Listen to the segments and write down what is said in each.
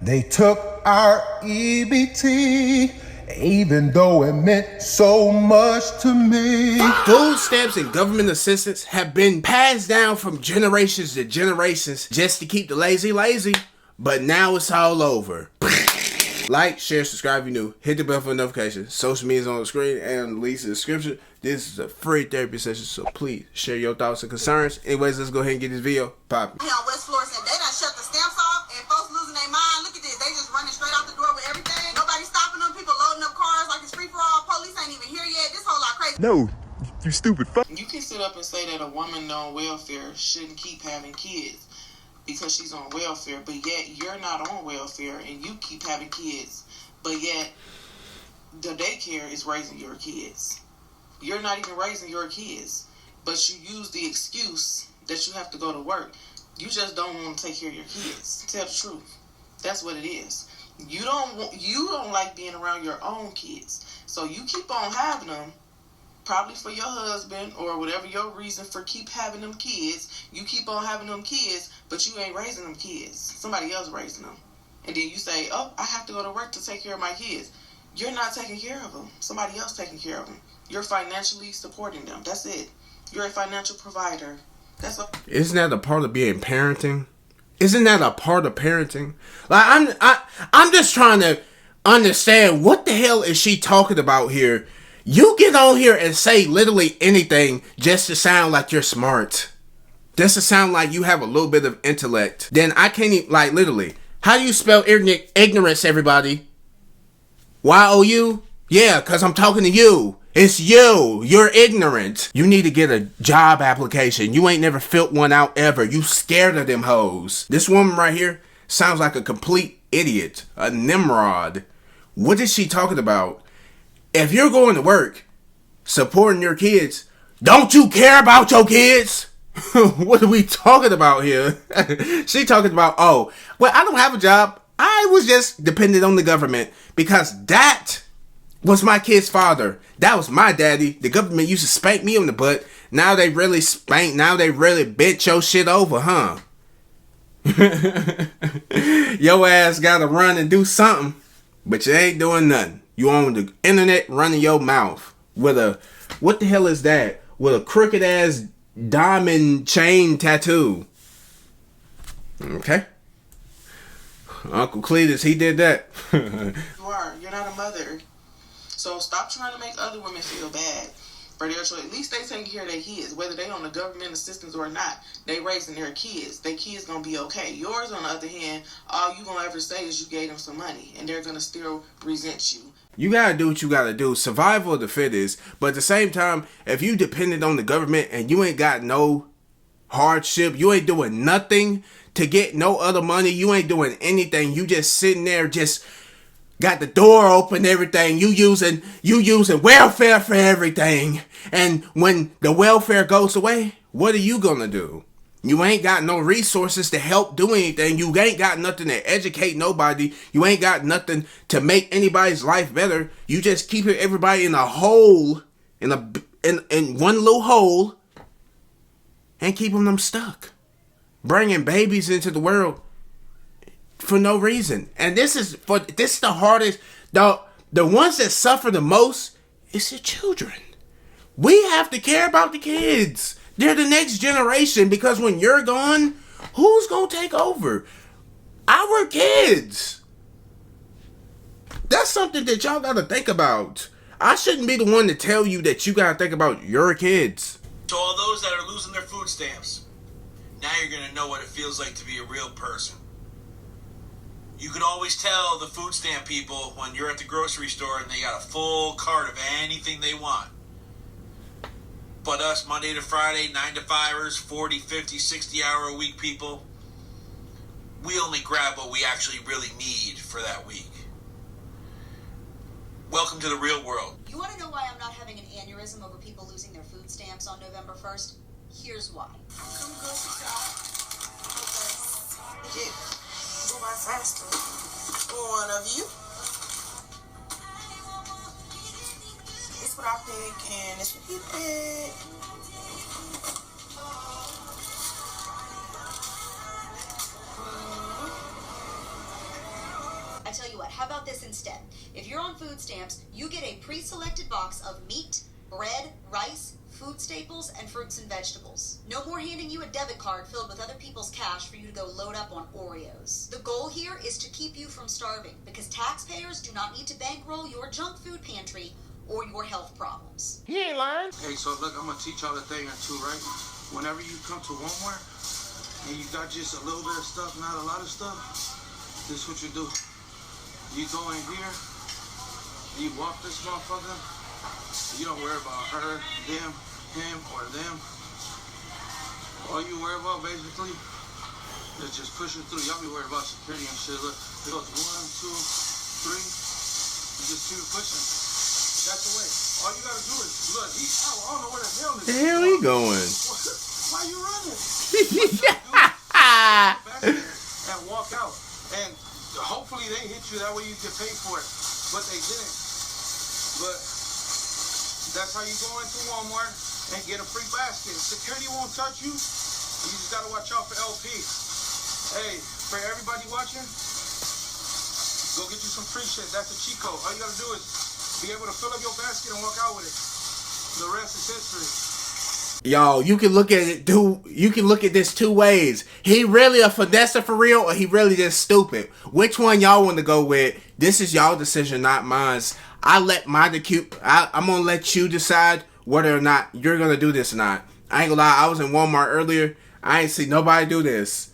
They took our EBT, even though it meant so much to me. Food stamps and government assistance have been passed down from generations to generations just to keep the lazy lazy, but now it's all over. Like, share, subscribe if you're new. Hit the bell for notifications. Social media is on the screen and links in the description. This is a free therapy session, so please share your thoughts and concerns. Anyways, let's go ahead and get this video popping. Here on West Florida, they done shut the stamps off, and folks losing their mind. Look at this. They just running straight out the door with everything. Nobody stopping them. People loading up cars like it's free for all. Police ain't even here yet. This whole lot crazy. No, you stupid fuck. You can sit up and say that a woman on welfare shouldn't keep having kids because she's on welfare, but yet you're not on welfare and you keep having kids, but yet the daycare is raising your kids. You're not even raising your kids, but you use the excuse that you have to go to work. You just don't want to take care of your kids. Tell the truth. That's what it is. You don't like being around your own kids, so you keep on having them. Probably for your husband or whatever your reason for keep having them kids. You keep on having them kids, but you ain't raising them kids. Somebody else raising them. And then you say, oh, I have to go to work to take care of my kids. You're not taking care of them. Somebody else taking care of them. You're financially supporting them. That's it. You're a financial provider. That's all. Isn't that a part of being parenting? Isn't that a part of parenting? Like, I'm just trying to understand what the hell is she talking about here. You get on here and say literally anything just to sound like you're smart. Just to sound like you have a little bit of intellect. Then I can't even, like, literally. How do you spell ignorance, everybody? Y-O-U? Yeah, because I'm talking to you. It's you. You're ignorant. You need to get a job application. You ain't never filled one out ever. You scared of them hoes. This woman right here sounds like a complete idiot. A Nimrod. What is she talking about? If you're going to work, supporting your kids, don't you care about your kids? What are we talking about here? She talking about, oh, well, I don't have a job. I was just dependent on the government because that was my kid's father. That was my daddy. The government used to spank me on the butt. Now they really spank. Now they really bent your shit over, huh? Your ass gotta run and do something, but you ain't doing nothing. You on the internet running your mouth with a, what the hell is that? With a crooked ass diamond chain tattoo. Okay. Uncle Cletus, he did that. You're not a mother. So stop trying to make other women feel bad for their choice. At least they taking care of their kids, whether they on the government assistance or not. They raising their kids. Their kids gonna be okay. Yours, on the other hand, all you gonna ever say is you gave them some money, and they're gonna still resent you. You gotta do what you gotta do. Survival of the fittest. But at the same time, if you dependent on the government and you ain't got no hardship, you ain't doing nothing to get no other money, you ain't doing anything, you just sitting there, just got the door open, everything, you using welfare for everything. And when the welfare goes away, what are you gonna do? You ain't got no resources to help do anything. You ain't got nothing to educate nobody. You ain't got nothing to make anybody's life better. You just keep everybody in a hole, in one little hole, and keeping them stuck. Bringing babies into the world for no reason. And this is the hardest. The ones that suffer the most is the children. We have to care about the kids. They're the next generation, because when you're gone, who's gonna take over? Our kids. That's something that y'all gotta think about. I shouldn't be the one to tell you that you gotta think about your kids. To all those that are losing their food stamps, now you're gonna know what it feels like to be a real person. You can always tell the food stamp people when you're at the grocery store and they got a full cart of anything they want. But us Monday to Friday, 9 to 5ers, 40, 50, 60 hour a week people, we only grab what we actually really need for that week. Welcome to the real world. You want to know why I'm not having an aneurysm over people losing their food stamps on November 1st? Here's why. Come grocery shop. Okay. Go by faster. One of you. It's what I pick, and it's what you pick. I tell you what, how about this instead? If you're on food stamps, you get a pre-selected box of meat, bread, rice, food staples, and fruits and vegetables. No more handing you a debit card filled with other people's cash for you to go load up on Oreos. The goal here is to keep you from starving, because taxpayers do not need to bankroll your junk food pantry or your health problems. He ain't lying. Hey, so look, I'm gonna teach y'all a thing or two, right? Whenever you come to Walmart and you got just a little bit of stuff, not a lot of stuff, this is what you do. You go in here, you walk this motherfucker, you don't worry about her, them, him, or them. All you worry about, basically, is just pushing through. Y'all be worried about security and shit. Look, it goes 1, 2, 3. You just keep pushing. That's the way. All you gotta do is, look, I don't know where the hell this The hell he going? Why you running? And walk out. And hopefully they hit you, that way you get paid for it. But they didn't. But that's how you go into Walmart and get a free basket. Security won't touch you. You just gotta watch out for LP. Hey, for everybody watching, go get you some free shit. That's a cheat code. All you gotta do is be able to fill up your basket and walk out with it. The rest is history. Y'all, you can look at it you can look at this two ways. He really a finesser for real, or he really just stupid. Which one y'all want to go with? This is y'all decision, not mine. I'm gonna let you decide whether or not you're gonna do this or not. I ain't gonna lie, I was in Walmart earlier. I ain't see nobody do this.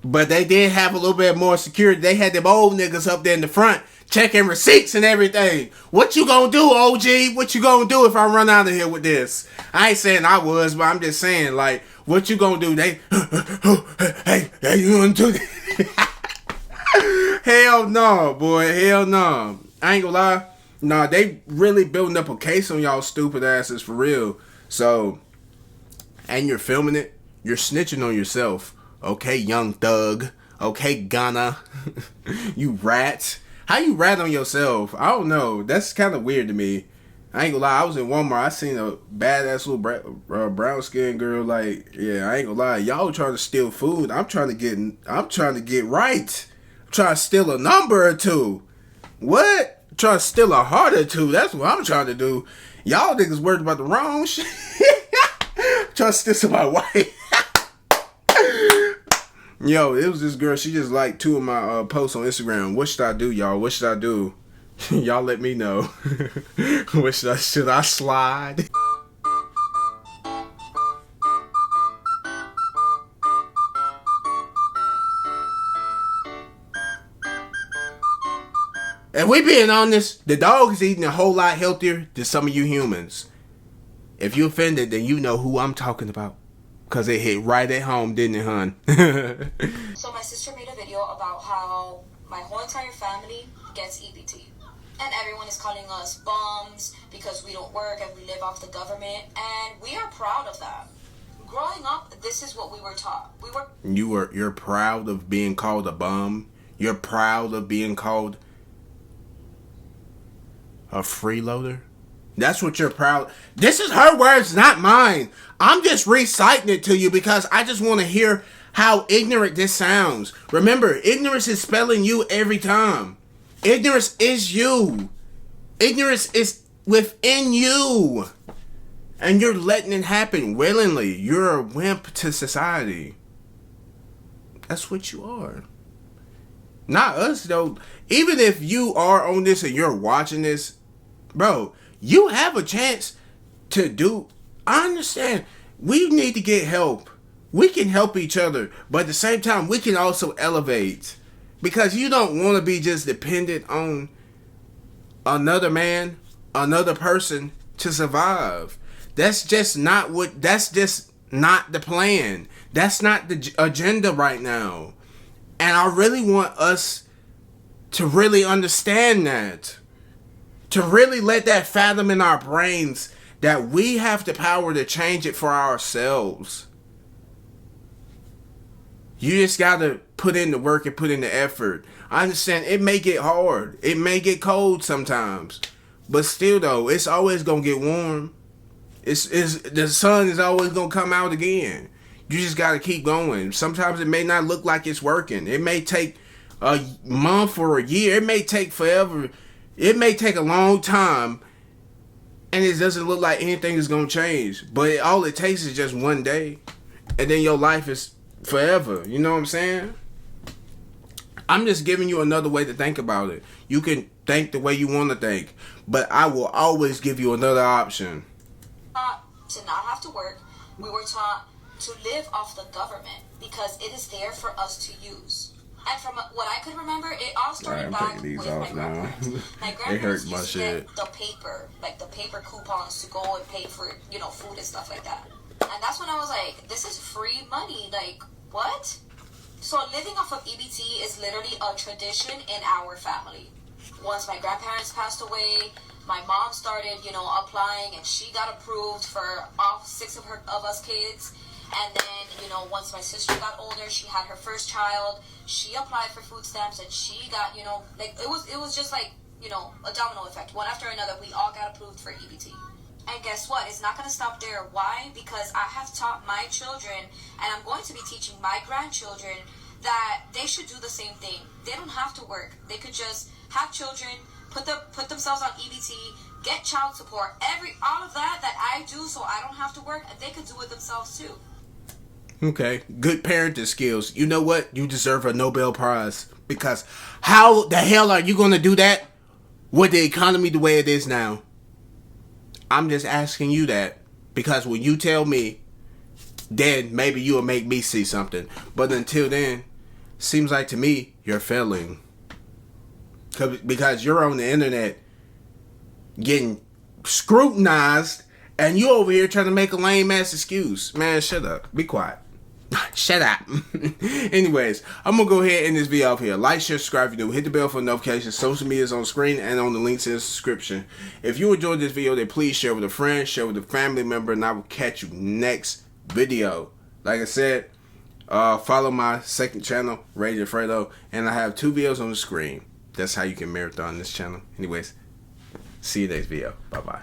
But they did have a little bit more security. They had them old niggas up there in the front checking receipts and everything. What you gonna do, OG? What you gonna do if I run out of here with this? I ain't saying I was, but I'm just saying, like, what you gonna do? They, hey, you gonna do that? Hell no, boy. Hell no. I ain't gonna lie. Nah, they really building up a case on y'all stupid asses for real. So, and you're filming it. You're snitching on yourself. Okay, young thug. Okay, Ghana. You rat. How you rat on yourself? I don't know. That's kind of weird to me. I ain't gonna lie. I was in Walmart. I seen a badass little brown skinned girl. Like, yeah, I ain't gonna lie. Y'all trying to steal food. I'm trying to get right. I'm trying to steal a number or two. What? I'm trying to steal a heart or two. That's what I'm trying to do. Y'all niggas worried about the wrong shit. Trying to steal somebody's wife. Yo, it was this girl. She just liked 2 of my posts on Instagram. What should I do, y'all? What should I do? Y'all let me know. What should I slide? If we being honest, the dog is eating a whole lot healthier than some of you humans. If you offended, then you know who I'm talking about. Because it hit right at home, didn't it, hon? So my sister made a video about how my whole entire family gets EBT. And everyone is calling us bums because we don't work and we live off the government. And we are proud of that. Growing up, this is what we were taught. You're proud of being called a bum? You're proud of being called a freeloader? That's what you're proud. This is her words, not mine. I'm just reciting it to you because I just want to hear how ignorant this sounds. Remember, ignorance is spelling you every time. Ignorance is you. Ignorance is within you. And you're letting it happen willingly. You're a wimp to society. That's what you are. Not us, though. Even if you are on this and you're watching this, bro, you have a chance to do. I understand. We need to get help. We can help each other. But at the same time, we can also elevate. Because you don't want to be just dependent on another man, another person to survive. That's just not the plan. That's not the agenda right now. And I really want us to really understand that. To really let that fathom in our brains that we have the power to change it for ourselves. You just gotta put in the work and put in the effort. I understand it may get hard. It may get cold sometimes. But still though, it's always gonna get warm. The sun is always gonna come out again. You just gotta keep going. Sometimes it may not look like it's working. It may take a month or a year. It may take forever. It may take a long time, and it doesn't look like anything is gonna change. But all it takes is just one day, and then your life is forever. You know what I'm saying? I'm just giving you another way to think about it. You can think the way you want to think, but I will always give you another option. To not have to work. We were taught to live off the government because it is there for us to use. And from what I could remember, it all started back with my grandparents. My grandparents used to get the paper, like the paper coupons to go and pay for, you know, food and stuff like that. And that's when I was like, this is free money. Like, what? So living off of EBT is literally a tradition in our family. Once my grandparents passed away, my mom started, you know, applying, and she got approved for all 6 of us kids. And then, you know, once my sister got older, she had her first child. She applied for food stamps, and she got, you know, like it was just like, you know, a domino effect. One after another, we all got approved for EBT. And guess what? It's not going to stop there. Why? Because I have taught my children, and I'm going to be teaching my grandchildren that they should do the same thing. They don't have to work. They could just have children, put themselves on EBT, get child support, all of that I do so I don't have to work, and they could do it themselves too. Okay, good parenting skills. You know what? You deserve a Nobel Prize, because how the hell are you going to do that with the economy the way it is now? I'm just asking you that, because when you tell me, then maybe you'll make me see something. But until then, seems like to me you're failing. Because you're on the internet getting scrutinized, and you over here trying to make a lame ass excuse. Man, shut up. Be quiet. Shut up. Anyways, I'm going to go ahead and end this video off here. Like, share, subscribe if you're new. Hit the bell for notifications. Social media is on the screen and on the links in the description. If you enjoyed this video, then please share with a friend, share with a family member, and I will catch you next video. Like I said, follow my second channel, CASHAPP, and I have 2 videos on the screen. That's how you can marathon this channel. Anyways, see you next video. Bye-bye.